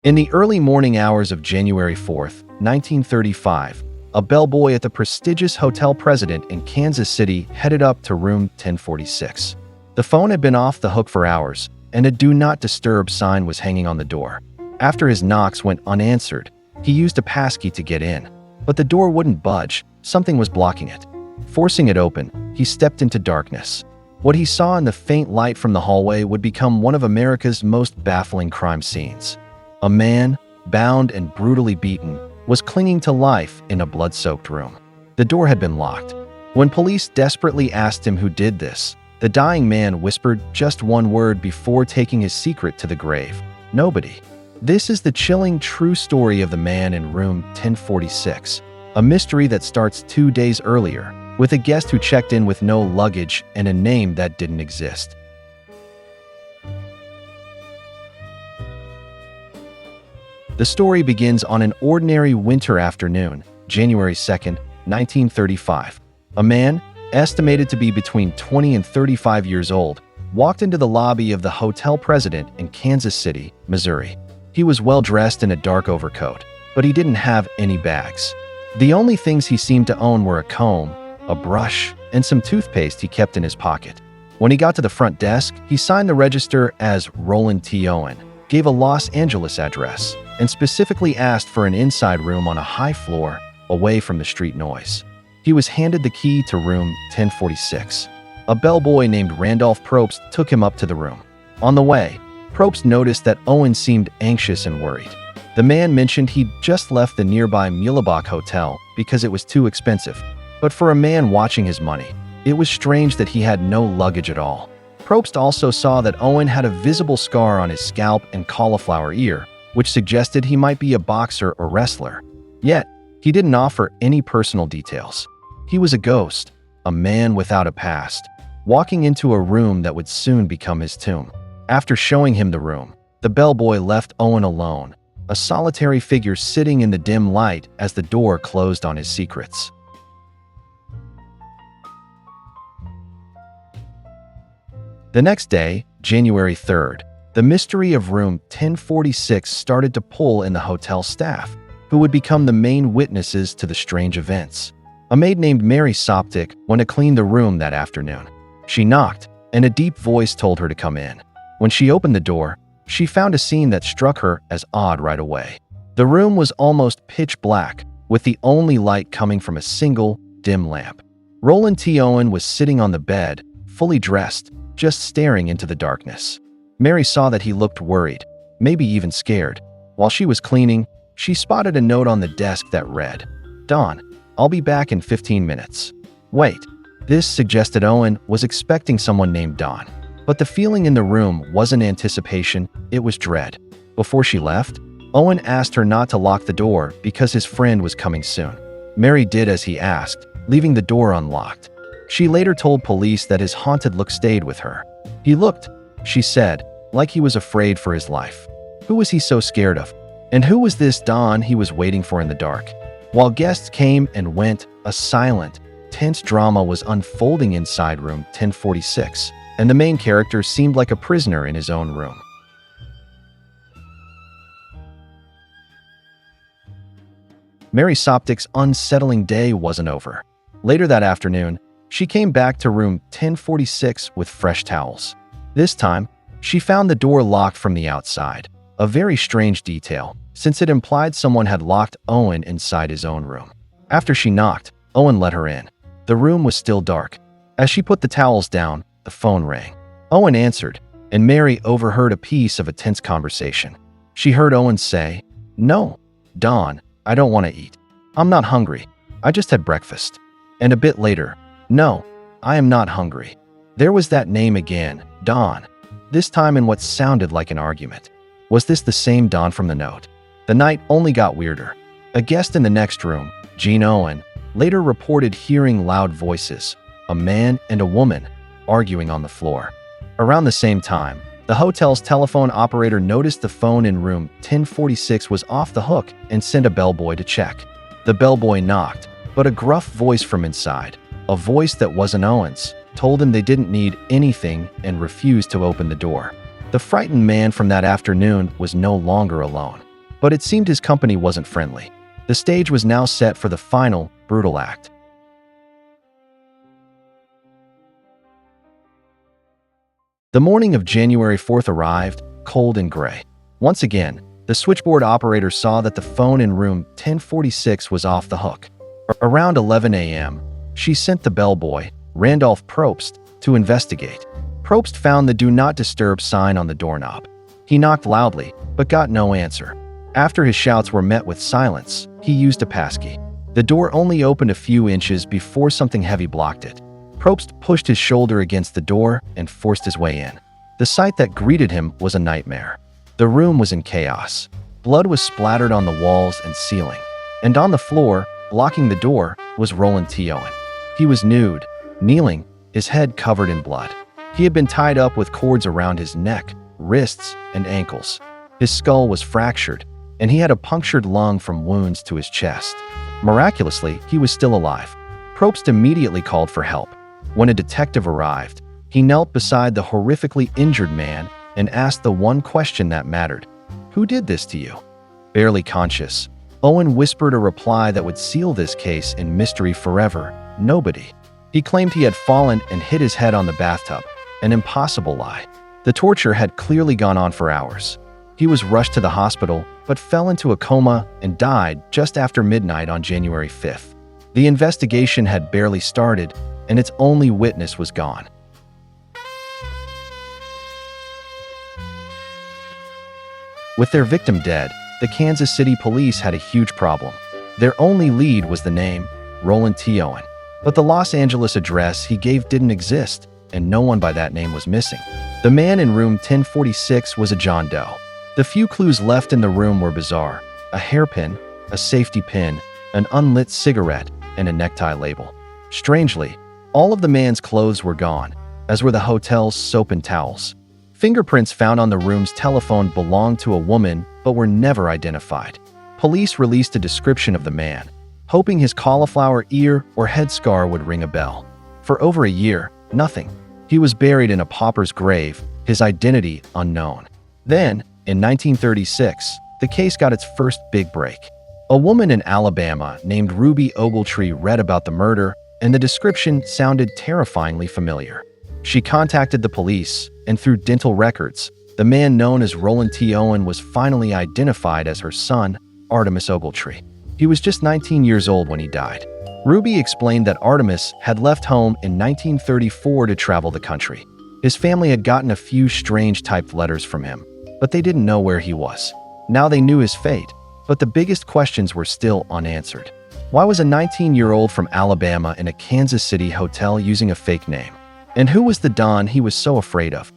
In the early morning hours of January 4th, 1935, a bellboy at the prestigious Hotel President in Kansas City headed up to room 1046. The phone had been off the hook for hours, and a Do Not Disturb sign was hanging on the door. After his knocks went unanswered, he used a passkey to get in, but the door wouldn't budge. Something was blocking it. Forcing it open, he stepped into darkness. What he saw in the faint light from the hallway would become one of America's most baffling crime scenes. A man, bound and brutally beaten, was clinging to life in a blood-soaked room. The door had been locked. When police desperately asked him who did this, the dying man whispered just one word before taking his secret to the grave: nobody. This is the chilling true story of the man in room 1046, a mystery that starts 2 days earlier, with a guest who checked in with no luggage and a name that didn't exist. The story begins on an ordinary winter afternoon, January 2nd, 1935. A man, estimated to be between 20 and 35 years old, walked into the lobby of the Hotel President in Kansas City, Missouri. He was well-dressed in a dark overcoat, but he didn't have any bags. The only things he seemed to own were a comb, a brush, and some toothpaste he kept in his pocket. When he got to the front desk, he signed the register as Roland T. Owen, gave a Los Angeles address, and specifically asked for an inside room on a high floor, away from the street noise. He was handed the key to room 1046. A bellboy named Randolph Probst took him up to the room. On the way, Probst noticed that Owen seemed anxious and worried. The man mentioned he'd just left the nearby Muehlebach Hotel because it was too expensive. But for a man watching his money, it was strange that he had no luggage at all. Probst also saw that Owen had a visible scar on his scalp and cauliflower ear, which suggested he might be a boxer or wrestler. Yet, he didn't offer any personal details. He was a ghost, a man without a past, walking into a room that would soon become his tomb. After showing him the room, the bellboy left Owen alone, a solitary figure sitting in the dim light as the door closed on his secrets. The next day, January 3rd, the mystery of room 1046 started to pull in the hotel staff, who would become the main witnesses to the strange events. A maid named Mary Soptic went to clean the room that afternoon. She knocked, and a deep voice told her to come in. When she opened the door, she found a scene that struck her as odd right away. The room was almost pitch black, with the only light coming from a single, dim lamp. Roland T. Owen was sitting on the bed, fully dressed, just staring into the darkness. Mary saw that he looked worried, maybe even scared. While she was cleaning, she spotted a note on the desk that read, "Dawn, I'll be back in 15 minutes. Wait." This suggested Owen was expecting someone named Dawn. But the feeling in the room wasn't anticipation, it was dread. Before she left, Owen asked her not to lock the door because his friend was coming soon. Mary did as he asked, leaving the door unlocked. She later told police that his haunted look stayed with her. He looked, she said, like he was afraid for his life. Who was he so scared of? And who was this Dawn he was waiting for in the dark? While guests came and went, a silent, tense drama was unfolding inside room 1046, and the main character seemed like a prisoner in his own room. Mary Soptic's unsettling day wasn't over. Later that afternoon, she came back to room 1046 with fresh towels. This time, she found the door locked from the outside, a very strange detail, since it implied someone had locked Owen inside his own room. After she knocked, Owen let her in. The room was still dark. As she put the towels down, the phone rang. Owen answered, and Mary overheard a piece of a tense conversation. She heard Owen say, "No, Dawn, I don't want to eat. I'm not hungry. I just had breakfast." And a bit later, "No, I am not hungry." There was that name again, Dawn, this time in what sounded like an argument. Was this the same Dawn from the note? The night only got weirder. A guest in the next room, Jean Owen, later reported hearing loud voices, a man and a woman, arguing on the floor. Around the same time, the hotel's telephone operator noticed the phone in room 1046 was off the hook and sent a bellboy to check. The bellboy knocked, but a gruff voice from inside, a voice that wasn't Owen's, told him they didn't need anything and refused to open the door. The frightened man from that afternoon was no longer alone. but it seemed his company wasn't friendly. The stage was now set for the final, brutal act. The morning of January 4th arrived, cold and gray. Once again, the switchboard operator saw that the phone in room 1046 was off the hook. Around 11 a.m., she sent the bellboy, Randolph Probst, to investigate. Probst found the Do Not Disturb sign on the doorknob. He knocked loudly, but got no answer. After his shouts were met with silence, he used a passkey. The door only opened a few inches before something heavy blocked it. Probst pushed his shoulder against the door and forced his way in. The sight that greeted him was a nightmare. The room was in chaos. Blood was splattered on the walls and ceiling. And on the floor, blocking the door, was Roland T. Owen. He was nude, kneeling, his head covered in blood. He had been tied up with cords around his neck, wrists, and ankles. His skull was fractured, and he had a punctured lung from wounds to his chest. Miraculously, he was still alive. Probst immediately called for help. When a detective arrived, he knelt beside the horrifically injured man and asked the one question that mattered. "Who did this to you?" Barely conscious, Owen whispered a reply that would seal this case in mystery forever: nobody. He claimed he had fallen and hit his head on the bathtub, an impossible lie. The torture had clearly gone on for hours. He was rushed to the hospital, but fell into a coma and died just after midnight on January 5th. The investigation had barely started, and its only witness was gone. With their victim dead, the Kansas City police had a huge problem. Their only lead was the name, Roland T. Owen. But the Los Angeles address he gave didn't exist, and no one by that name was missing. The man in room 1046 was a John Doe. The few clues left in the room were bizarre: a hairpin, a safety pin, an unlit cigarette, and a necktie label. Strangely, all of the man's clothes were gone, as were the hotel's soap and towels. Fingerprints found on the room's telephone belonged to a woman but were never identified. Police released a description of the man, hoping his cauliflower ear or headscar would ring a bell. For over a year, nothing. He was buried in a pauper's grave, his identity unknown. Then, in 1936, the case got its first big break. A woman in Alabama named Ruby Ogletree read about the murder, and the description sounded terrifyingly familiar. She contacted the police, and through dental records, the man known as Roland T. Owen was finally identified as her son, Artemus Ogletree. He was just 19 years old when he died. Ruby explained that Artemus had left home in 1934 to travel the country. His family had gotten a few strange typed letters from him, but they didn't know where he was. Now they knew his fate, but the biggest questions were still unanswered. Why was a 19-year-old from Alabama in a Kansas City hotel using a fake name? And who was the Don he was so afraid of?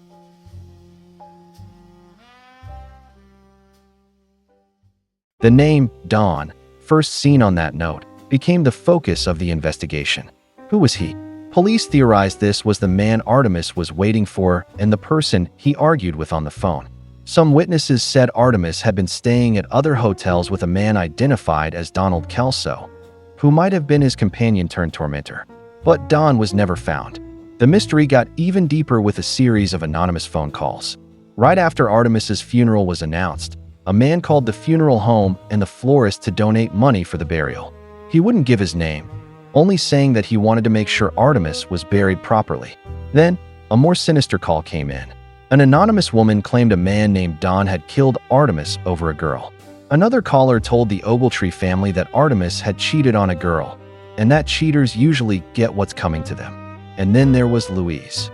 The name, Don, first seen on that note, became the focus of the investigation. Who was he? Police theorized this was the man Artemus was waiting for and the person he argued with on the phone. Some witnesses said Artemus had been staying at other hotels with a man identified as Donald Kelso, who might have been his companion turned tormentor. But Don was never found. The mystery got even deeper with a series of anonymous phone calls. Right after Artemis's funeral was announced, a man called the funeral home and the florist to donate money for the burial. He wouldn't give his name, only saying that he wanted to make sure Artemus was buried properly. Then, a more sinister call came in. An anonymous woman claimed a man named Don had killed Artemus over a girl. Another caller told the Ogletree family that Artemus had cheated on a girl, and that cheaters usually get what's coming to them. And then there was Louise.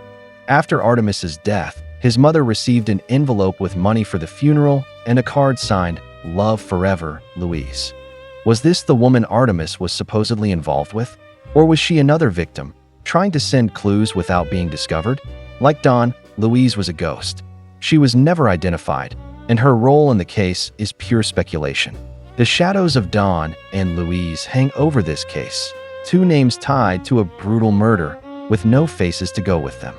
After Artemis's death, his mother received an envelope with money for the funeral and a card signed, "Love Forever, Louise." Was this the woman Artemus was supposedly involved with? Or was she another victim, trying to send clues without being discovered? Like Don, Louise was a ghost. She was never identified, and her role in the case is pure speculation. The shadows of Don and Louise hang over this case, two names tied to a brutal murder with no faces to go with them.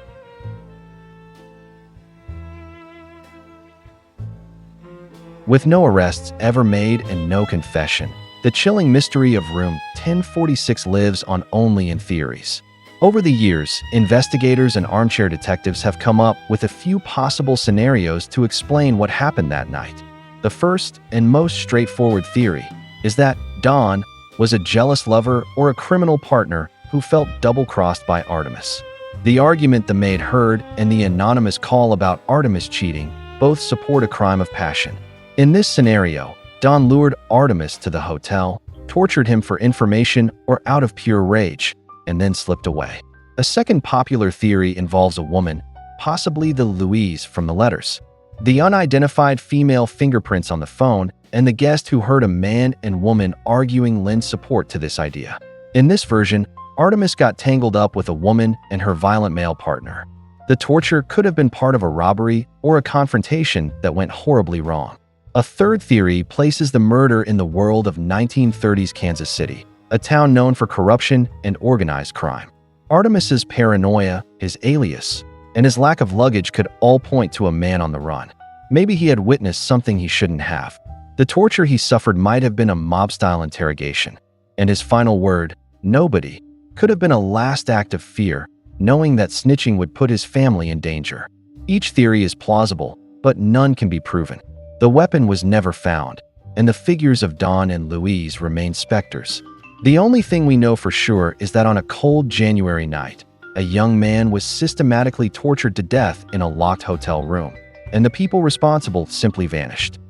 With no arrests ever made and no confession, the chilling mystery of room 1046 lives on only in theories. Over the years, investigators and armchair detectives have come up with a few possible scenarios to explain what happened that night. The first and most straightforward theory is that Don was a jealous lover or a criminal partner who felt double-crossed by Artemis. The argument the maid heard and the anonymous call about Artemis cheating both support a crime of passion. In this scenario, Don lured Artemis to the hotel, tortured him for information or out of pure rage, and then slipped away. A second popular theory involves a woman, possibly the Louise from the letters. The unidentified female fingerprints on the phone and the guest who heard a man and woman arguing lend support to this idea. In this version, Artemis got tangled up with a woman and her violent male partner. The torture could have been part of a robbery or a confrontation that went horribly wrong. A third theory places the murder in the world of 1930s Kansas City, a town known for corruption and organized crime. Artemis's paranoia, his alias, and his lack of luggage could all point to a man on the run. Maybe he had witnessed something he shouldn't have. The torture he suffered might have been a mob-style interrogation, and his final word, "nobody," could have been a last act of fear, knowing that snitching would put his family in danger. Each theory is plausible, but none can be proven. The weapon was never found, and the figures of Don and Louise remain specters. The only thing we know for sure is that on a cold January night, a young man was systematically tortured to death in a locked hotel room, and the people responsible simply vanished.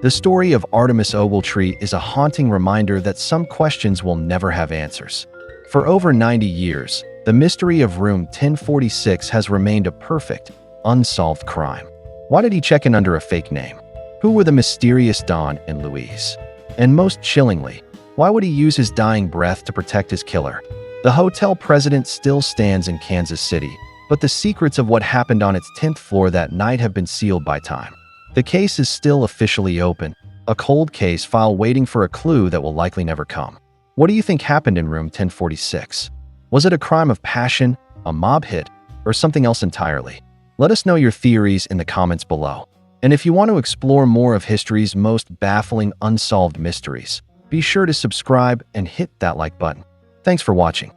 The story of Artemus Ogletree is a haunting reminder that some questions will never have answers. For over 90 years, the mystery of room 1046 has remained a perfect, unsolved crime. Why did he check in under a fake name? Who were the mysterious Don and Louise? And most chillingly, why would he use his dying breath to protect his killer? The hotel president still stands in Kansas City, but the secrets of what happened on its 10th floor that night have been sealed by time. The case is still officially open, a cold case file waiting for a clue that will likely never come. What do you think happened in room 1046? Was it a crime of passion, a mob hit, or something else entirely? Let us know your theories in the comments below. And if you want to explore more of history's most baffling unsolved mysteries, be sure to subscribe and hit that like button. Thanks for watching.